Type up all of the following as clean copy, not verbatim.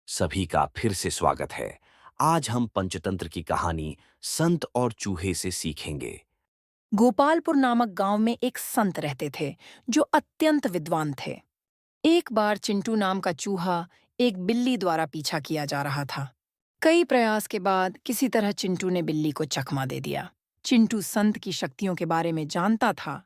सभी का फिर से स्वागत है। आज हम पंचतंत्र की कहानी संत और चूहे से सीखेंगे। गोपालपुर नामक गांव में एक संत रहते थे जो अत्यंत विद्वान थे। एक बार चिंटू नाम का चूहा एक बिल्ली द्वारा पीछा किया जा रहा था। कई प्रयास के बाद किसी तरह चिंटू ने बिल्ली को चकमा दे दिया। चिंटू संत की शक्तियों के बारे में जानता था,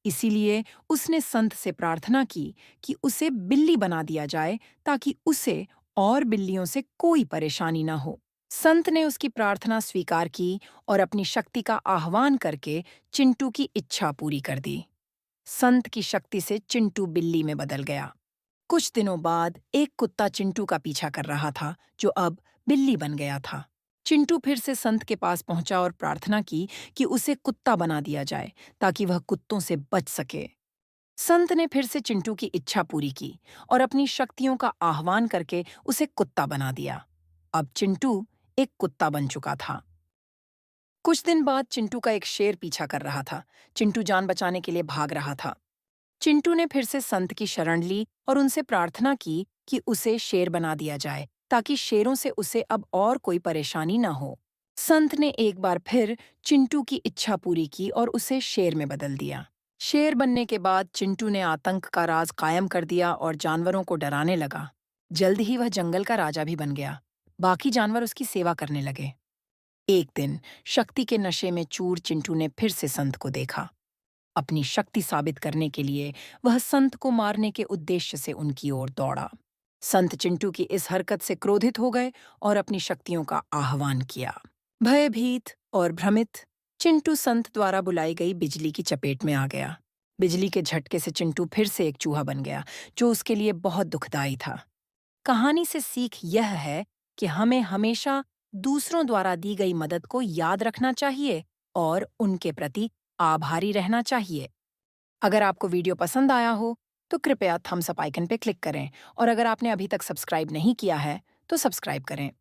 इसीलिए उसने संत से प्रार्थना की कि उसे बिल्ली बना दिया जाए ताकि उसे और बिल्लियों से कोई परेशानी न हो। संत ने उसकी प्रार्थना स्वीकार की और अपनी शक्ति का आह्वान करके चिंटू की इच्छा पूरी कर दी। संत की शक्ति से चिंटू बिल्ली में बदल गया। कुछ दिनों बाद एक कुत्ता चिंटू का पीछा कर रहा था, जो अब बिल्ली बन गया था। चिंटू फिर से संत के पास पहुंचा और प्रार्थना की कि उसे कुत्ता बना दिया जाए ताकि वह कुत्तों से बच सके। संत ने फिर से चिंटू की इच्छा पूरी की और अपनी शक्तियों का आह्वान करके उसे कुत्ता बना दिया। अब चिंटू एक कुत्ता बन चुका था। कुछ दिन बाद चिंटू का एक शेर पीछा कर रहा था। चिंटू जान बचाने के लिए भाग रहा था। चिंटू ने फिर से संत की शरण ली और उनसे प्रार्थना की कि उसे शेर बना दिया जाए ताकि शेरों से उसे अब और कोई परेशानी न हो। संत ने एक बार फिर चिंटू की इच्छा पूरी की और उसे शेर में बदल दिया। शेर बनने के बाद चिंटू ने आतंक का राज कायम कर दिया और जानवरों को डराने लगा। जल्द ही वह जंगल का राजा भी बन गया। बाकी जानवर उसकी सेवा करने लगे। एक दिन शक्ति के नशे में चूर चिंटू ने फिर से संत को देखा। अपनी शक्ति साबित करने के लिए वह संत को मारने के उद्देश्य से उनकी ओर दौड़ा। संत चिंटू की इस हरकत से क्रोधित हो गए और अपनी शक्तियों का आह्वान किया। भयभीत और भ्रमित चिंटू संत द्वारा बुलाई गई बिजली की चपेट में आ गया। बिजली के झटके से चिंटू फिर से एक चूहा बन गया, जो उसके लिए बहुत दुखदाई था। कहानी से सीख यह है कि हमें हमेशा दूसरों द्वारा दी गई मदद को याद रखना चाहिए और उनके प्रति आभारी रहना चाहिए। अगर आपको वीडियो पसंद आया हो, तो कृपया थम्स अप आइकन पर क्लिक करें और अगर आपने अभी तक सब्सक्राइब नहीं किया है, तो सब्सक्राइब करें।